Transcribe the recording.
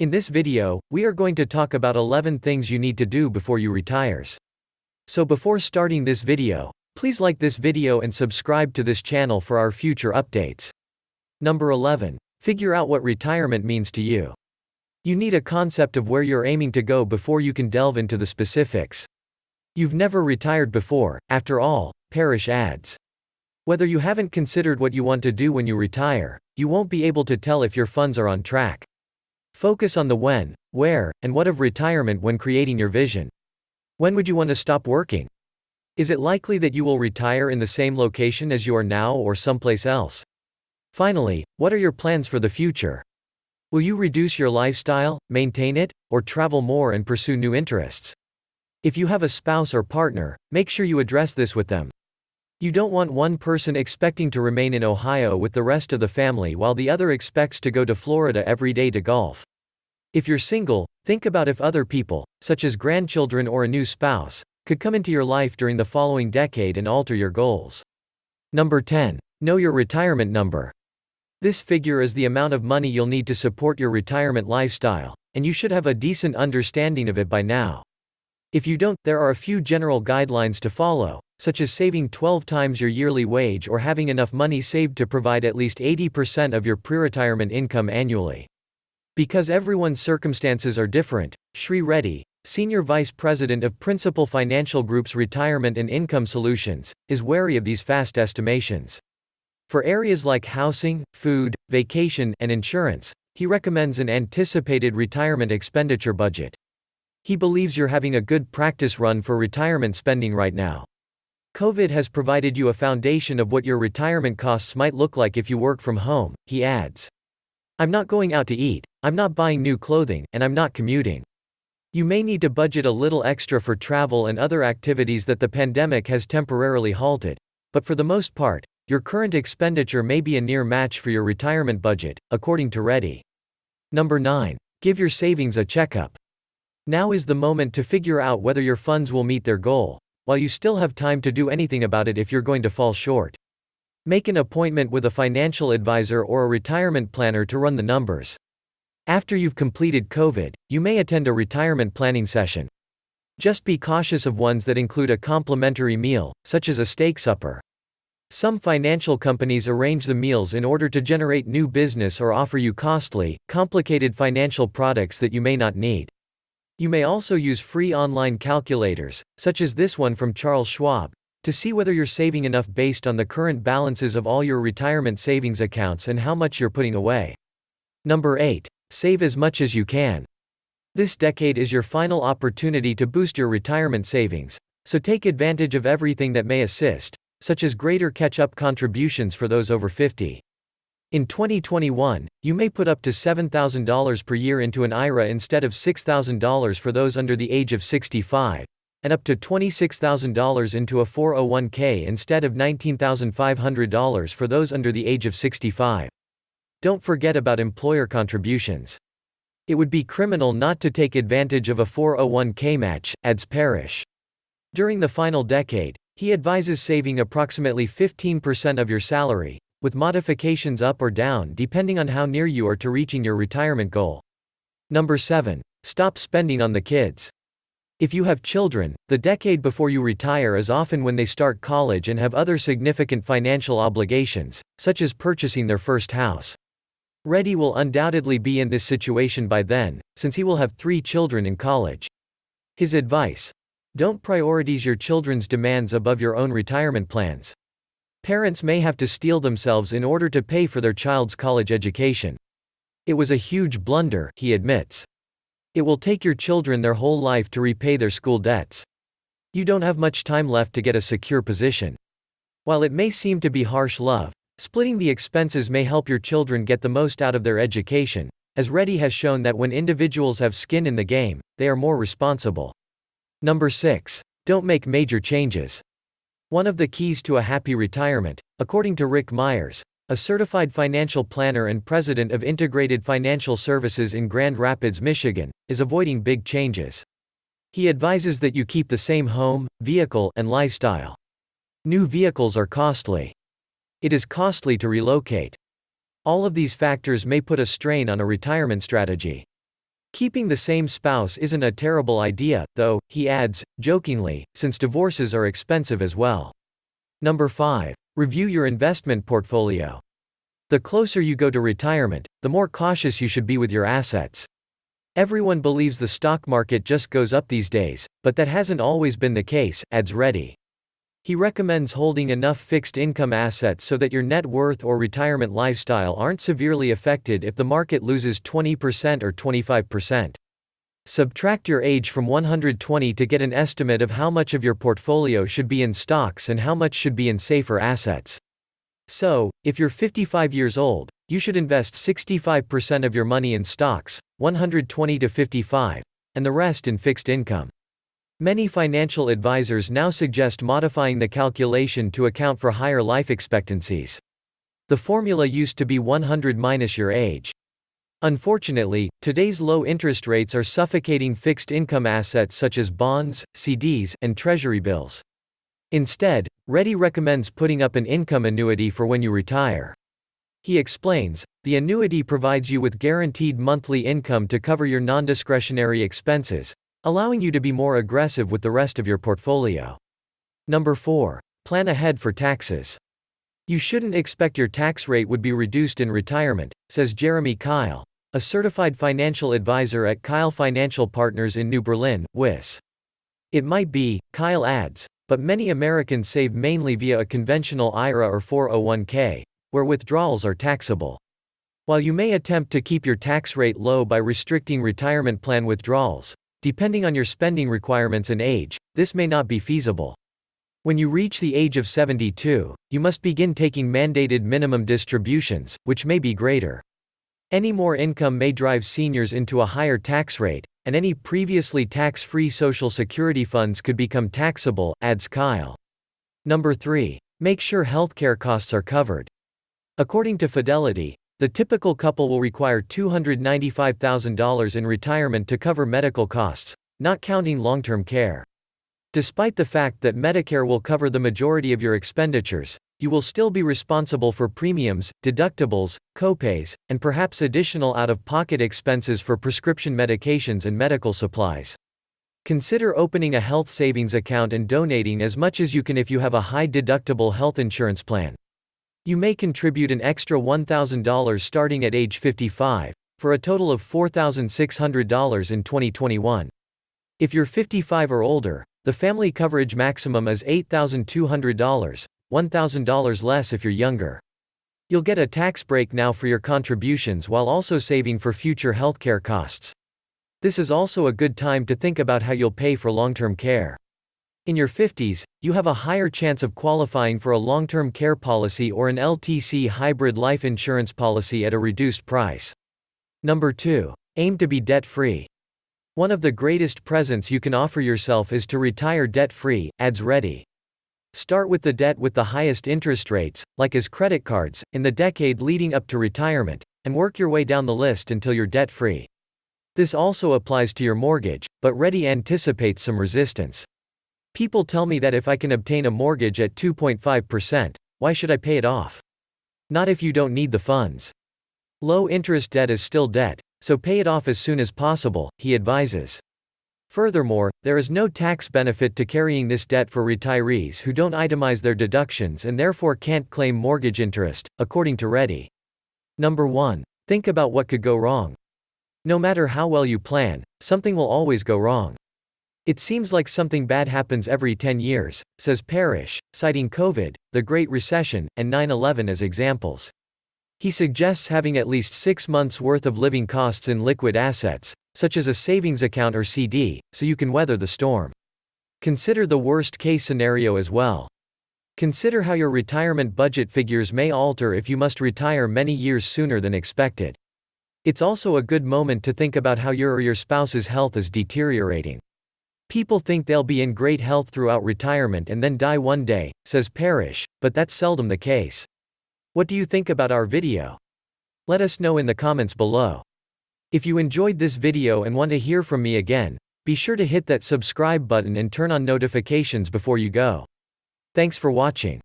In this video, we are going to talk about 11 things you need to do before you retires. So before starting this video, please like this video and subscribe to this channel for our future updates. Number 11. Figure out what retirement means to you. You need a concept of where you're aiming to go before you can delve into the specifics. You've never retired before, after all, Parrish adds. Whether you haven't considered what you want to do when you retire, you won't be able to tell if your funds are on track. Focus on the when, where, and what of retirement when creating your vision. When would you want to stop working? Is it likely that you will retire in the same location as you are now or someplace else? Finally, what are your plans for the future? Will you reduce your lifestyle, maintain it, or travel more and pursue new interests? If you have a spouse or partner, make sure you address this with them. You don't want one person expecting to remain in Ohio with the rest of the family while the other expects to go to Florida every day to golf. If you're single, think about if other people, such as grandchildren or a new spouse, could come into your life during the following decade and alter your goals. Number 10. Know your retirement number. This figure is the amount of money you'll need to support your retirement lifestyle, and you should have a decent understanding of it by now. If you don't, there are a few general guidelines to follow, such as saving 12 times your yearly wage or having enough money saved to provide at least 80% of your pre-retirement income annually. Because everyone's circumstances are different, Shri Reddy, Senior Vice President of Principal Financial Group's Retirement and Income Solutions, is wary of these fast estimations. For areas like housing, food, vacation, and insurance, he recommends an anticipated retirement expenditure budget. He believes you're having a good practice run for retirement spending right now. COVID has provided you a foundation of what your retirement costs might look like if you work from home, he adds. I'm not going out to eat, I'm not buying new clothing, and I'm not commuting. You may need to budget a little extra for travel and other activities that the pandemic has temporarily halted, but for the most part, your current expenditure may be a near match for your retirement budget, according to Reddy. Number 9. Give your savings a checkup. Now is the moment to figure out whether your funds will meet their goal, while you still have time to do anything about it if you're going to fall short. Make an appointment with a financial advisor or a retirement planner to run the numbers. After you've completed COVID, you may attend a retirement planning session. Just be cautious of ones that include a complimentary meal, such as a steak supper. Some financial companies arrange the meals in order to generate new business or offer you costly, complicated financial products that you may not need. You may also use free online calculators, such as this one from Charles Schwab, to see whether you're saving enough based on the current balances of all your retirement savings accounts and how much you're putting away. Number 8. Save as much as you can. This decade is your final opportunity to boost your retirement savings, so take advantage of everything that may assist, such as greater catch-up contributions for those over 50. In 2021, you may put up to $7,000 per year into an IRA instead of $6,000 for those under the age of 65, and up to $26,000 into a 401k instead of $19,500 for those under the age of 65. Don't forget about employer contributions. It would be criminal not to take advantage of a 401k match, adds Parrish. During the final decade, he advises saving approximately 15% of your salary, with modifications up or down depending on how near you are to reaching your retirement goal. Number 7. Stop spending on the kids. If you have children, the decade before you retire is often when they start college and have other significant financial obligations, such as purchasing their first house. Reddy will undoubtedly be in this situation by then, since he will have 3 children in college. His advice: don't prioritize your children's demands above your own retirement plans. Parents may have to steel themselves in order to pay for their child's college education. It was a huge blunder, he admits. It will take your children their whole life to repay their school debts. You don't have much time left to get a secure position. While it may seem to be harsh love, splitting the expenses may help your children get the most out of their education, as Reddy has shown that when individuals have skin in the game, they are more responsible. Number 6. Don't make major changes. One of the keys to a happy retirement, according to Rick Myers, a certified financial planner and president of Integrated Financial Services in Grand Rapids, Michigan, is avoiding big changes. He advises that you keep the same home, vehicle, and lifestyle. New vehicles are costly. It is costly to relocate. All of these factors may put a strain on a retirement strategy. Keeping the same spouse isn't a terrible idea, though, he adds, jokingly, since divorces are expensive as well. Number 5. Review your investment portfolio. The closer you go to retirement, the more cautious you should be with your assets. Everyone believes the stock market just goes up these days, but that hasn't always been the case, adds Reddy. He recommends holding enough fixed income assets so that your net worth or retirement lifestyle aren't severely affected if the market loses 20% or 25%. Subtract your age from 120 to get an estimate of how much of your portfolio should be in stocks and how much should be in safer assets. So, if you're 55 years old, you should invest 65% of your money in stocks, 120 to 55, and the rest in fixed income. Many financial advisors now suggest modifying the calculation to account for higher life expectancies. The formula used to be 100 minus your age. Unfortunately, today's low interest rates are suffocating fixed income assets such as bonds, CDs, and treasury bills. Instead, Reddy recommends putting up an income annuity for when you retire. He explains, the annuity provides you with guaranteed monthly income to cover your non-discretionary expenses, allowing you to be more aggressive with the rest of your portfolio. Number 4. Plan ahead for taxes. You shouldn't expect your tax rate would be reduced in retirement, says Jeremy Kyle, a certified financial advisor at Kyle Financial Partners in New Berlin, WIS. It might be, Kyle adds, but many Americans save mainly via a conventional IRA or 401k, where withdrawals are taxable. While you may attempt to keep your tax rate low by restricting retirement plan withdrawals, depending on your spending requirements and age, this may not be feasible. When you reach the age of 72, you must begin taking mandated minimum distributions, which may be greater. Any more income may drive seniors into a higher tax rate, and any previously tax-free Social Security funds could become taxable, adds Kyle. Number 3. Make sure healthcare costs are covered. According to Fidelity, the typical couple will require $295,000 in retirement to cover medical costs, not counting long-term care. Despite the fact that Medicare will cover the majority of your expenditures, you will still be responsible for premiums, deductibles, copays, and perhaps additional out-of-pocket expenses for prescription medications and medical supplies. Consider opening a health savings account and donating as much as you can if you have a high-deductible health insurance plan. You may contribute an extra $1,000 starting at age 55, for a total of $4,600 in 2021. If you're 55 or older, the family coverage maximum is $8,200, $1,000 less if you're younger. You'll get a tax break now for your contributions while also saving for future healthcare costs. This is also a good time to think about how you'll pay for long-term care. In your 50s, you have a higher chance of qualifying for a long-term care policy or an LTC hybrid life insurance policy at a reduced price. Number 2. Aim to be debt-free. One of the greatest presents you can offer yourself is to retire debt-free, adds Reddy. Start with the debt with the highest interest rates, like as credit cards, in the decade leading up to retirement, and work your way down the list until you're debt-free. This also applies to your mortgage, but Reddy anticipates some resistance. People tell me that if I can obtain a mortgage at 2.5%, why should I pay it off? Not if you don't need the funds. Low-interest debt is still debt, so pay it off as soon as possible, he advises. Furthermore, there is no tax benefit to carrying this debt for retirees who don't itemize their deductions and therefore can't claim mortgage interest, according to Reddy. Number 1. Think about what could go wrong. No matter how well you plan, something will always go wrong. It seems like something bad happens every 10 years, says Parrish, citing COVID, the Great Recession, and 9/11 as examples. He suggests having at least 6 months' worth of living costs in liquid assets, such as a savings account or CD, so you can weather the storm. Consider the worst-case scenario as well. Consider how your retirement budget figures may alter if you must retire many years sooner than expected. It's also a good moment to think about how your or your spouse's health is deteriorating. People think they'll be in great health throughout retirement and then die one day, says Parrish, but that's seldom the case. What do you think about our video? Let us know in the comments below. If you enjoyed this video and want to hear from me again, be sure to hit that subscribe button and turn on notifications before you go. Thanks for watching.